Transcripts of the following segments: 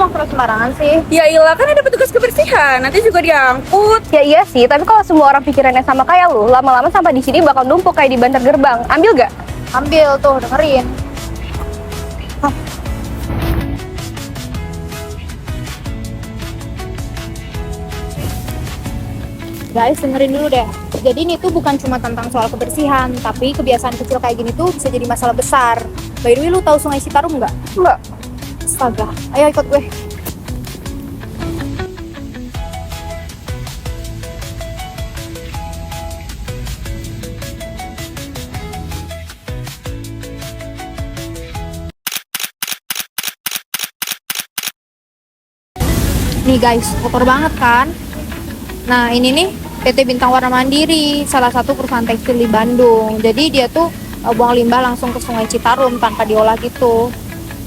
nongkrong sembarangan sih? Ya iyalah, kan ada petugas kebersihan, nanti juga diangkut. Ya iya sih, tapi kalau semua orang pikirannya sama kayak lu, lama-lama sampah di sini bakal numpuk kayak di bantar gerbang. Ambil gak? Ambil tuh, dengerin. Guys, dengerin dulu deh. Jadi ini tuh bukan cuma tentang soal kebersihan, tapi kebiasaan kecil kayak gini tuh bisa jadi masalah besar. By the way, lu tahu Sungai Citarum nggak? Nggak. Astaga, ayo ikut gue. Nih guys, kotor banget kan? Nah ini nih PT Bintang Warna Mandiri, salah satu perusahaan tekstil di Bandung. Jadi dia tuh buang limbah langsung ke Sungai Citarum tanpa diolah gitu.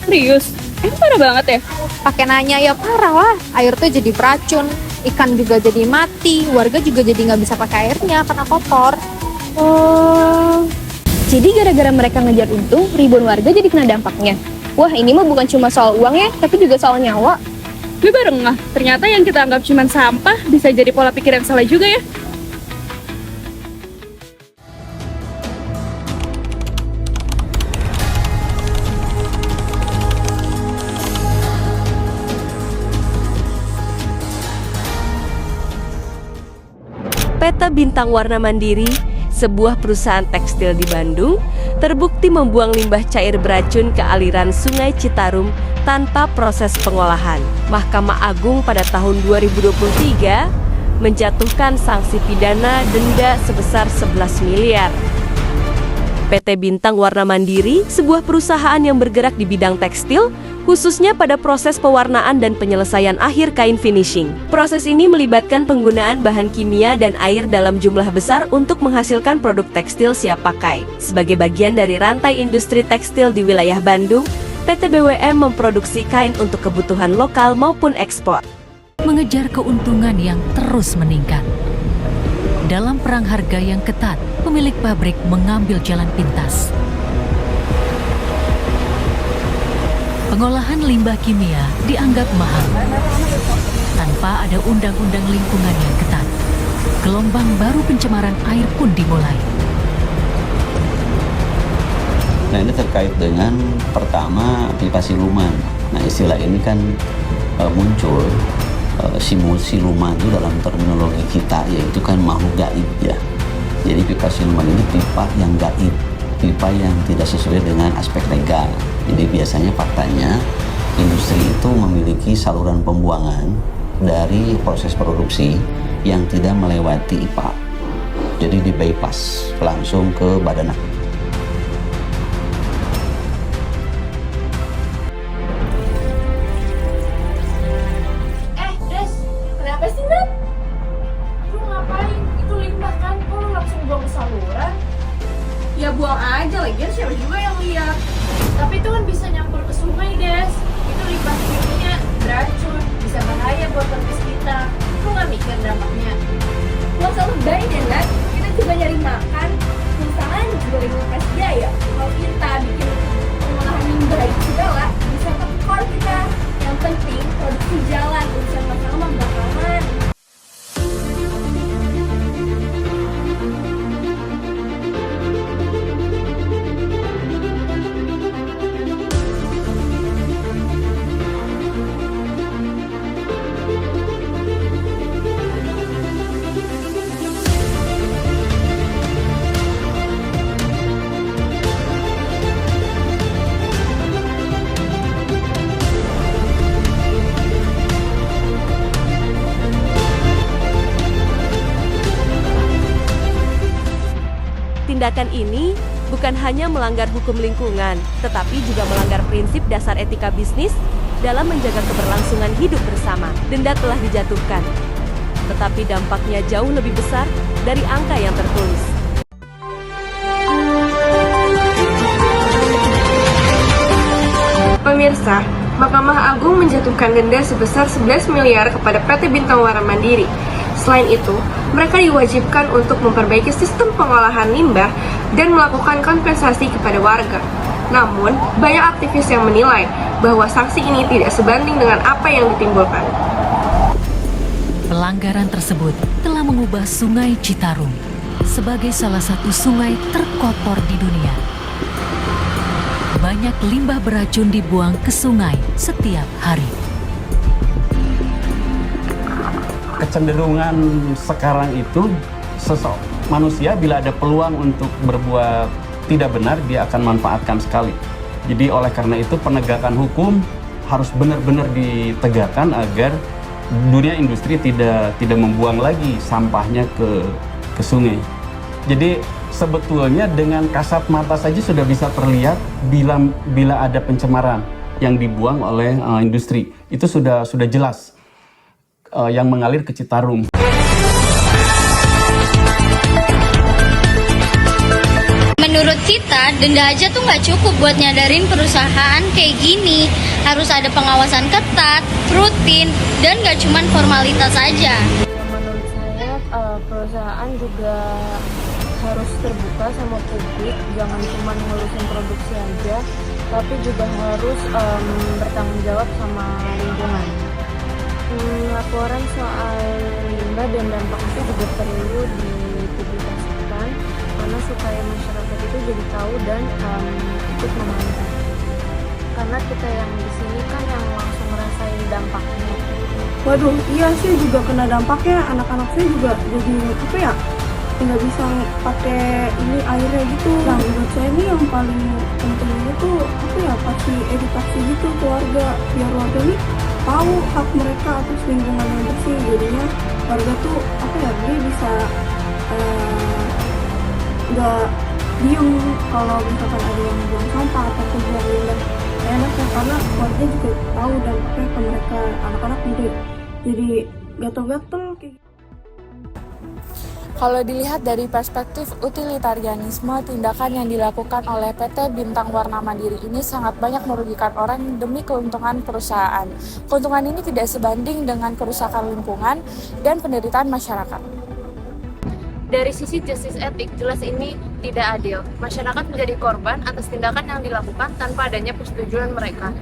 Serius? Itu parah banget ya? Pakai nanya ya parah lah. Air tuh jadi beracun, ikan juga jadi mati, warga juga jadi nggak bisa pakai airnya karena kotor. Oh, jadi gara-gara mereka ngejar untung, ribuan warga jadi kena dampaknya. Wah, ini mah bukan cuma soal uang ya, tapi juga soal nyawa. Gue baru ngeh, ternyata yang kita anggap cuma sampah bisa jadi pola pikir yang salah juga ya. PT Bintang Warna Mandiri, sebuah perusahaan tekstil di Bandung, terbukti membuang limbah cair beracun ke aliran Sungai Citarum tanpa proses pengolahan. Mahkamah Agung pada tahun 2023 menjatuhkan sanksi pidana denda sebesar 11 miliar. PT Bintang Warna Mandiri, sebuah perusahaan yang bergerak di bidang tekstil, khususnya pada proses pewarnaan dan penyelesaian akhir kain finishing. Proses ini melibatkan penggunaan bahan kimia dan air dalam jumlah besar untuk menghasilkan produk tekstil siap pakai. Sebagai bagian dari rantai industri tekstil di wilayah Bandung, PT BWM memproduksi kain untuk kebutuhan lokal maupun ekspor. Mengejar keuntungan yang terus meningkat. Dalam perang harga yang ketat, pemilik pabrik mengambil jalan pintas. Pengolahan limbah kimia dianggap mahal. Tanpa ada undang-undang lingkungan yang ketat, gelombang baru pencemaran air pun dimulai. Nah ini terkait dengan pertama pipa siluman. Nah istilah ini kan muncul siluman itu dalam terminologi kita yaitu kan makhluk gaib ya. Jadi pipa siluman ini pipa yang gaib, pipa yang tidak sesuai dengan aspek legal. Jadi biasanya faktanya industri itu memiliki saluran pembuangan dari proses produksi yang tidak melewati IPA. Jadi di bypass langsung ke badan. Des, kenapa sih, Nat? Lu ngapain? Itu limbah kan, kok lu langsung buang ke saluran? Ya buang aja lagi, siapa juga yang lihat. Tapi itu kan bisa nyampur ke sungai, Des. Itu limbah kimia beracun, bisa bahaya buat petis kita. Lu nggak mikir dampaknya? Gak usah lebay deh, Nat. Kita juga nyari makan. Perusahaan juga lagi ngekas biaya. Kalau kita bikin pengolahan limbah itu segala, bisa tekor kita. Yang penting produksi jalan, urusan masalah mah belakangan. Tindakan ini bukan hanya melanggar hukum lingkungan, tetapi juga melanggar prinsip dasar etika bisnis dalam menjaga keberlangsungan hidup bersama. Denda telah dijatuhkan, tetapi dampaknya jauh lebih besar dari angka yang tertulis. Pemirsa, Mahkamah Agung menjatuhkan denda sebesar 11 miliar kepada PT Bintang Warna Mandiri. Selain itu, mereka diwajibkan untuk memperbaiki sistem pengolahan limbah dan melakukan kompensasi kepada warga. Namun, banyak aktivis yang menilai bahwa sanksi ini tidak sebanding dengan apa yang ditimbulkan. Pelanggaran tersebut telah mengubah Sungai Citarum sebagai salah satu sungai terkotor di dunia. Banyak limbah beracun dibuang ke sungai setiap hari. Kecenderungan sekarang itu manusia bila ada peluang untuk berbuat tidak benar, dia akan manfaatkan sekali. Jadi oleh karena itu penegakan hukum harus benar-benar ditegakkan agar dunia industri tidak membuang lagi sampahnya ke sungai. Jadi sebetulnya dengan kasat mata saja sudah bisa terlihat bila ada pencemaran yang dibuang oleh industri. Itu sudah jelas yang mengalir ke Citarum. Menurut kita, denda aja tuh nggak cukup buat nyadarin perusahaan kayak gini. Harus ada pengawasan ketat, rutin, dan nggak cuman formalitas aja. Menurut saya, perusahaan juga harus terbuka sama publik, jangan cuma ngurusin produksi aja, tapi juga harus bertanggung jawab sama lingkungan. Laporan soal limbah dan dampak itu juga perlu dipublikasikan karena supaya masyarakat itu jadi tahu dan ikut memantau. Karena kita yang di sini kan yang langsung ngerasain dampaknya. Waduh, iya sih juga kena dampaknya. Anak-anak saya juga jadi apa ya? Nggak bisa pakai ini airnya gitu. Nah, menurut saya ini yang paling penting itu apa ya? Kasih edukasi gitu ke warga biar warga ini tahu hak mereka atas lingkungan yang bersih. Jadinya warga tuh apa ya? Dia bisa nggak diem kalau misalkan ada yang buang sampah atau buang limbah. Enak ya, karena warga juga tahu dampaknya ke mereka. Anak-anak jadi gatel-gatel kayak. Kalau dilihat dari perspektif utilitarianisme, tindakan yang dilakukan oleh PT Bintang Warna Mandiri ini sangat banyak merugikan orang demi keuntungan perusahaan. Keuntungan ini tidak sebanding dengan kerusakan lingkungan dan penderitaan masyarakat. Dari sisi justice etik, jelas ini tidak adil. Masyarakat menjadi korban atas tindakan yang dilakukan tanpa adanya persetujuan mereka.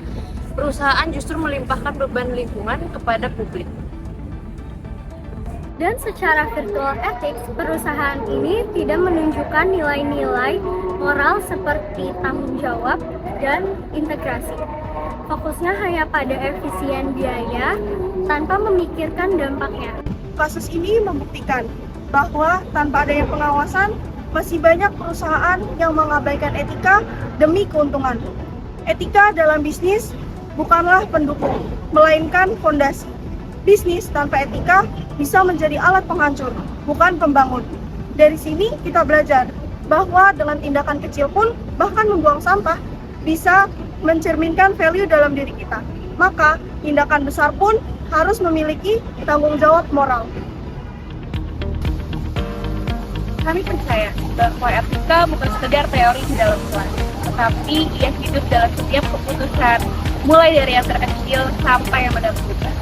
Perusahaan justru melimpahkan beban lingkungan kepada publik. Dan secara virtual ethics, perusahaan ini tidak menunjukkan nilai-nilai moral seperti tanggung jawab dan integrasi. Fokusnya hanya pada efisien biaya tanpa memikirkan dampaknya. Kasus ini membuktikan bahwa tanpa adanya pengawasan, masih banyak perusahaan yang mengabaikan etika demi keuntungan. Etika dalam bisnis bukanlah pendukung, melainkan fondasi. Bisnis tanpa etika bisa menjadi alat penghancur, bukan pembangun. Dari sini kita belajar bahwa dengan tindakan kecil pun, bahkan membuang sampah, bisa mencerminkan value dalam diri kita. Maka, tindakan besar pun harus memiliki tanggung jawab moral. Kami percaya bahwa etika bukan sekedar teori di dalam kelas, tetapi ia hidup dalam setiap keputusan, mulai dari yang terkecil sampai yang menentukan.